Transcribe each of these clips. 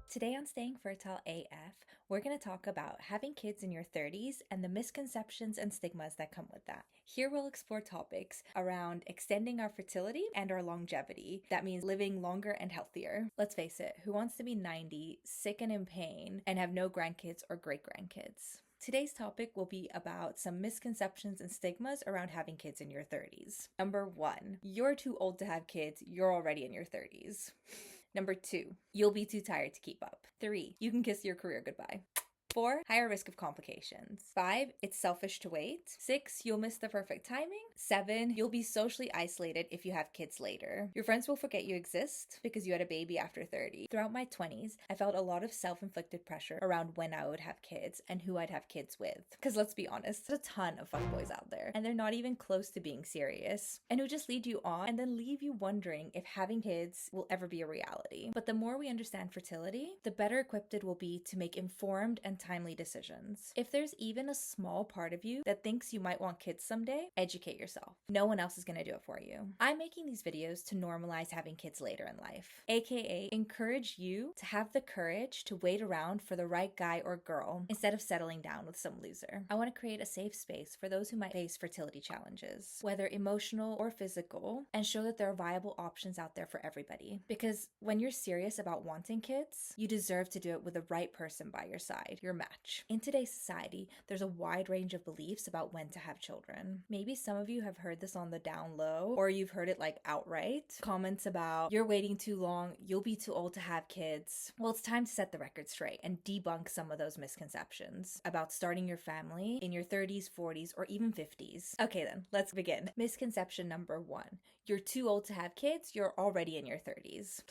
Today on Staying Fertile AF, we're going to talk about having kids in your 30s and the misconceptions and stigmas that come with that. Here we'll explore topics around extending our fertility and our longevity. That means living longer and healthier. Let's face it, who wants to be 90, sick and in pain, and have no grandkids or great grandkids? Today's topic will be about some misconceptions and stigmas around having kids in your 30s. Number 1, you're too old to have kids, you're already in your 30s. Number 2, you'll be too tired to keep up. 3, you can kiss your career goodbye. 4, higher risk of complications. 5, it's selfish to wait. 6, you'll miss the perfect timing. 7, you'll be socially isolated if you have kids later. Your friends will forget you exist because you had a baby after 30. Throughout my 20s, I felt a lot of self-inflicted pressure around when I would have kids and who I'd have kids with. Because let's be honest, there's a ton of fuckboys out there, and they're not even close to being serious, and who just lead you on and then leave you wondering if having kids will ever be a reality. But the more we understand fertility, the better equipped it will be to make informed and timely decisions. If there's even a small part of you that thinks you might want kids someday, educate yourself. No one else is going to do it for you. I'm making these videos to normalize having kids later in life, aka encourage you to have the courage to wait around for the right guy or girl instead of settling down with some loser. I want to create a safe space for those who might face fertility challenges, whether emotional or physical, and show that there are viable options out there for everybody. Because when you're serious about wanting kids, you deserve to do it with the right person by your side, your match. In today's society, there's a wide range of beliefs about when to have children. Maybe some of you have heard this on the down low, or you've heard it like outright. Comments about, you're waiting too long, you'll be too old to have kids. Well, it's time to set the record straight and debunk some of those misconceptions about starting your family in your 30s, 40s, or even 50s. Okay then, let's begin. Misconception number 1. You're too old to have kids, you're already in your 30s.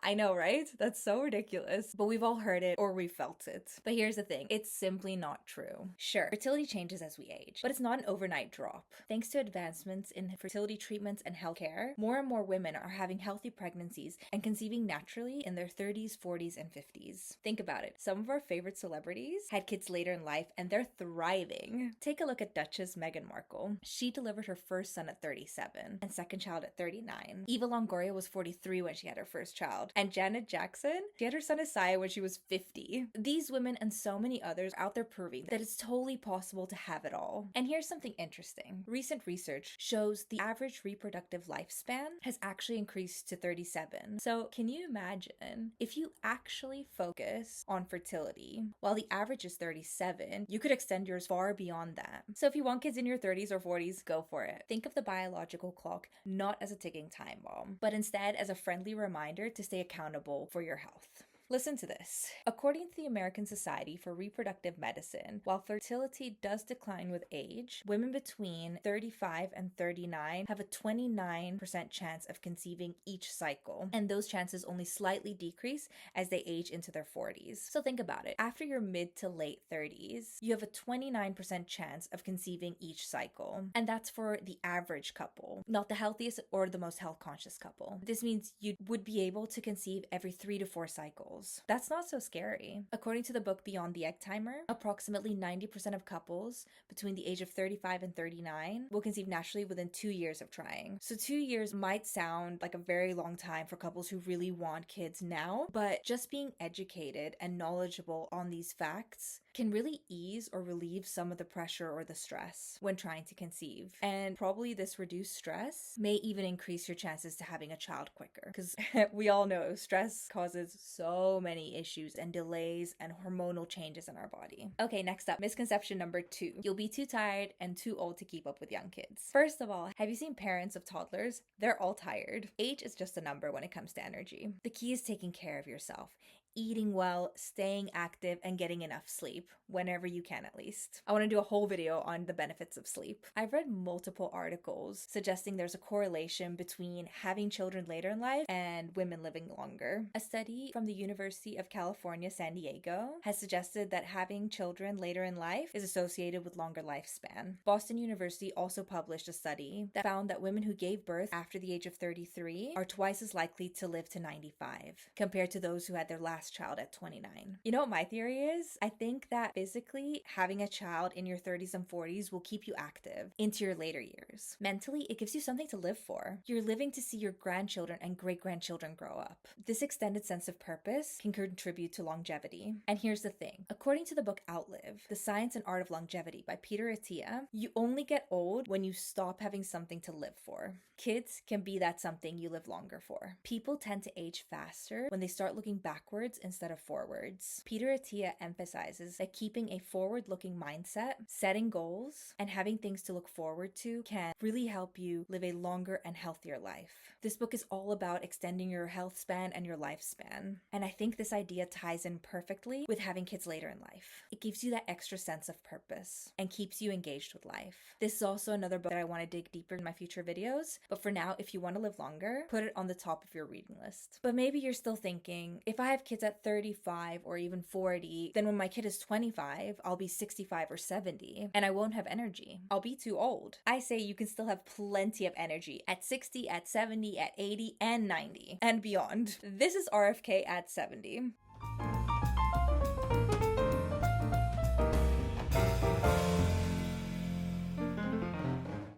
I know, right? That's so ridiculous. But we've all heard it or we felt it. But here's the thing, it's simply not true. Sure, fertility changes as we age, but it's not an overnight drop. Thanks to advancements in fertility treatments and healthcare, more and more women are having healthy pregnancies and conceiving naturally in their 30s, 40s, and 50s. Think about it. Some of our favorite celebrities had kids later in life and they're thriving. Take a look at Duchess Meghan Markle. She delivered her first son at 37 and second child at 39. Eva Longoria was 43 when she had her first child. And Janet Jackson, she had her son Isaiah when she was 50. These women and so many others are out there proving that it's totally possible to have it all. And here's something interesting. Recent research shows the average reproductive lifespan has actually increased to 37. So can you imagine if you actually focus on fertility while the average is 37, you could extend yours far beyond that. So if you want kids in your 30s or 40s, go for it. Think of the biological clock not as a ticking time bomb, but instead as a friendly reminder to stay accountable for your health. Listen to this. According to the American Society for Reproductive Medicine, while fertility does decline with age, women between 35 and 39 have a 29% chance of conceiving each cycle, and those chances only slightly decrease as they age into their 40s. So think about it. After your mid to late 30s, you have a 29% chance of conceiving each cycle, and that's for the average couple, not the healthiest or the most health conscious couple. This means you would be able to conceive every 3 to 4 cycles. That's not so scary. According to the book Beyond the Egg Timer, approximately 90% of couples between the age of 35 and 39 will conceive naturally within 2 years of trying. So 2 years might sound like a very long time for couples who really want kids now, but just being educated and knowledgeable on these facts can really ease or relieve some of the pressure or the stress when trying to conceive. And probably this reduced stress may even increase your chances to having a child quicker, because we all know stress causes so many issues and delays and hormonal changes in our body. Okay, next up, misconception number 2. You'll be too tired and too old to keep up with young kids. First of all, have you seen parents of toddlers? They're all tired. Age is just a number when it comes to energy. The key is taking care of yourself. Eating well, staying active, and getting enough sleep, whenever you can at least. I want to do a whole video on the benefits of sleep. I've read multiple articles suggesting there's a correlation between having children later in life and women living longer. A study from the University of California, San Diego has suggested that having children later in life is associated with longer lifespan. Boston University also published a study that found that women who gave birth after the age of 33 are twice as likely to live to 95 compared to those who had their last last child at 29. You know what my theory is? I think that physically having a child in your 30s and 40s will keep you active into your later years. Mentally, it gives you something to live for. You're living to see your grandchildren and great-grandchildren grow up. This extended sense of purpose can contribute to longevity. And here's the thing. According to the book Outlive, The Science and Art of Longevity by Peter Attia, you only get old when you stop having something to live for. Kids can be that something you live longer for. People tend to age faster when they start looking backwards instead of forwards. Peter Attia emphasizes that keeping a forward-looking mindset, setting goals, and having things to look forward to can really help you live a longer and healthier life. This book is all about extending your health span and your lifespan. And I think this idea ties in perfectly with having kids later in life. It gives you that extra sense of purpose and keeps you engaged with life. This is also another book that I want to dig deeper in my future videos, but for now, if you want to live longer, put it on the top of your reading list. But maybe you're still thinking, if I have kids at 35 or even 40, then when my kid is 25, I'll be 65 or 70, and I won't have energy. I'll be too old. I say you can still have plenty of energy at 60, at 70, at 80, and 90, and beyond. This is RFK at 70.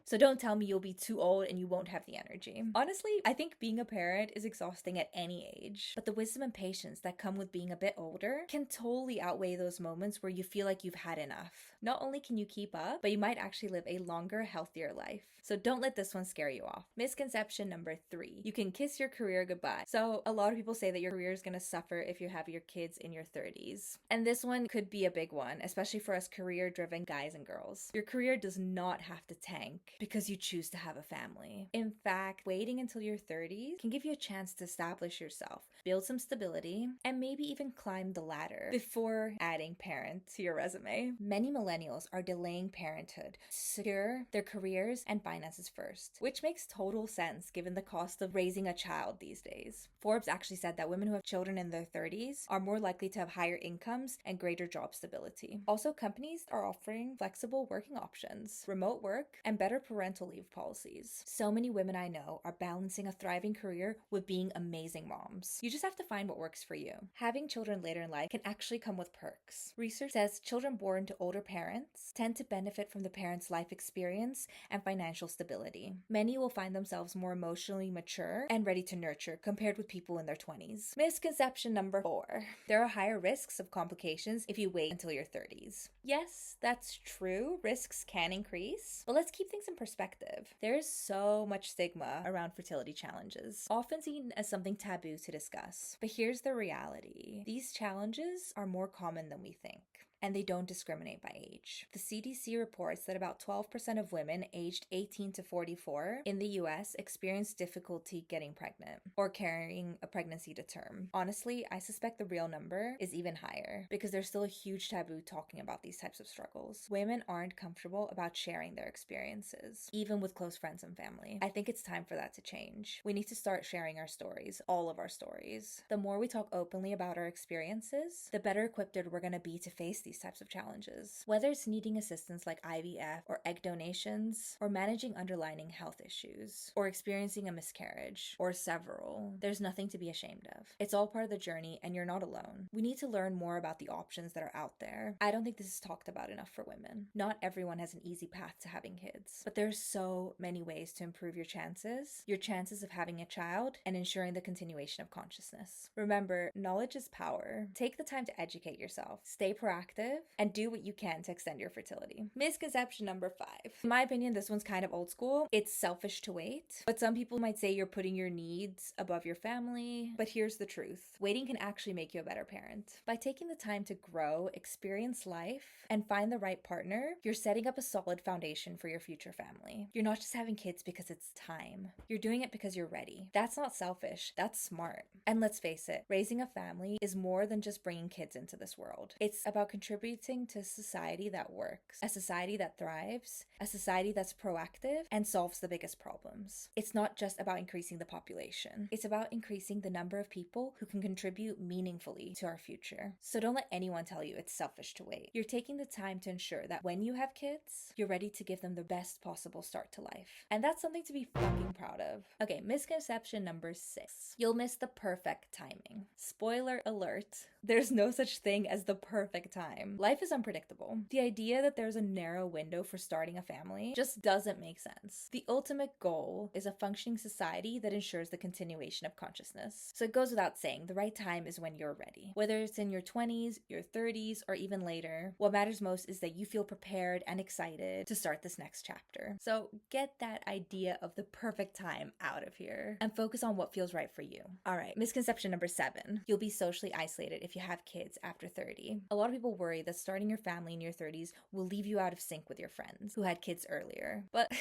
So don't tell me you'll be too old and you won't have the energy. Honestly, I think being a parent is exhausting at any age, but the wisdom and patience that come with being a bit older can totally outweigh those moments where you feel like you've had enough. Not only can you keep up, but you might actually live a longer, healthier life. So don't let this one scare you off. Misconception number 3. You can kiss your career goodbye. So a lot of people say that your career is going to suffer if you have your kids in your 30s. And this one could be a big one, especially for us career-driven guys and girls. Your career does not have to tank because you choose to have a family. In fact, waiting until your 30s can give you a chance to establish yourself, build some stability, and maybe even climb the ladder before adding parent to your resume. Many millennials are delaying parenthood to secure their careers and finances first, which makes total sense given the cost of raising a child these days. Forbes actually said that women who have children in their 30s are more likely to have higher incomes and greater job stability. Also, companies are offering flexible working options, remote work, and better parental leave policies. So many women I know are balancing a thriving career with being amazing moms. You just have to find what works for you. Having children later in life can actually come with perks. Research says children born to older parents tend to benefit from the parents' life experience and financial stability. Many will find themselves more emotionally mature and ready to nurture compared with people in their 20s. Misconception number 4. There are higher risks of complications if you wait until your 30s. Yes, that's true. Risks can increase, but let's keep things in perspective. There is so much stigma around fertility challenges, often seen as something taboo to discuss. But here's the reality. These challenges are more common than we think, and they don't discriminate by age. The CDC reports that about 12% of women aged 18 to 44 in the US experience difficulty getting pregnant or carrying a pregnancy to term. Honestly, I suspect the real number is even higher because there's still a huge taboo talking about these types of struggles. Women aren't comfortable about sharing their experiences, even with close friends and family. I think it's time for that to change. We need to start sharing our stories, all of our stories. The more we talk openly about our experiences, the better equipped we're going to be to face these types of challenges. Whether it's needing assistance like IVF or egg donations, or managing underlying health issues, or experiencing a miscarriage, or several, there's nothing to be ashamed of. It's all part of the journey and you're not alone. We need to learn more about the options that are out there. I don't think this is talked about enough for women. Not everyone has an easy path to having kids, but there's so many ways to improve your chances of having a child and ensuring the continuation of consciousness. Remember, knowledge is power. Take the time to educate yourself, stay proactive, and do what you can to extend your fertility. Misconception number 5. In my opinion, this one's kind of old school. It's selfish to wait, but some people might say you're putting your needs above your family. But here's the truth. Waiting can actually make you a better parent. By taking the time to grow, experience life, and find the right partner, you're setting up a solid foundation for your future family. You're not just having kids because it's time. You're doing it because you're ready. That's not selfish. That's smart. And let's face it, raising a family is more than just bringing kids into this world. It's about contributing contributing to a society that works, a society that thrives, a society that's proactive and solves the biggest problems. It's not just about increasing the population. It's about increasing the number of people who can contribute meaningfully to our future. So don't let anyone tell you it's selfish to wait. You're taking the time to ensure that when you have kids, you're ready to give them the best possible start to life. And that's something to be fucking proud of. Okay, misconception number 6. You'll miss the perfect timing. Spoiler alert, there's no such thing as the perfect time. Life is unpredictable. The idea that there's a narrow window for starting a family just doesn't make sense. The ultimate goal is a functioning society that ensures the continuation of consciousness. So it goes without saying, the right time is when you're ready. Whether it's in your 20s, your 30s, or even later, what matters most is that you feel prepared and excited to start this next chapter. So get that idea of the perfect time out of here and focus on what feels right for you. All right, misconception number 7. You'll be socially isolated if you have kids after 30. A lot of people worry that starting your family in your 30s will leave you out of sync with your friends who had kids earlier. But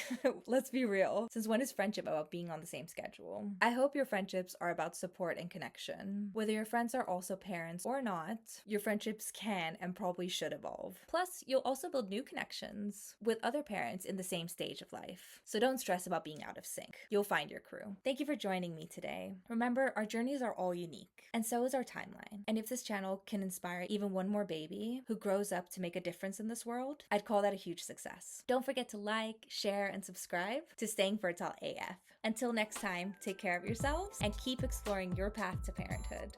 let's be real. Since when is friendship about being on the same schedule? I hope your friendships are about support and connection. Whether your friends are also parents or not, your friendships can and probably should evolve. Plus, you'll also build new connections with other parents in the same stage of life. So don't stress about being out of sync. You'll find your crew. Thank you for joining me today. Remember, our journeys are all unique, and so is our timeline. And if this channel can inspire even one more baby who grows up to make a difference in this world, I'd call that a huge success. Don't forget to like, share, and subscribe to Staying Fertile AF. Until next time, take care of yourselves and keep exploring your path to parenthood.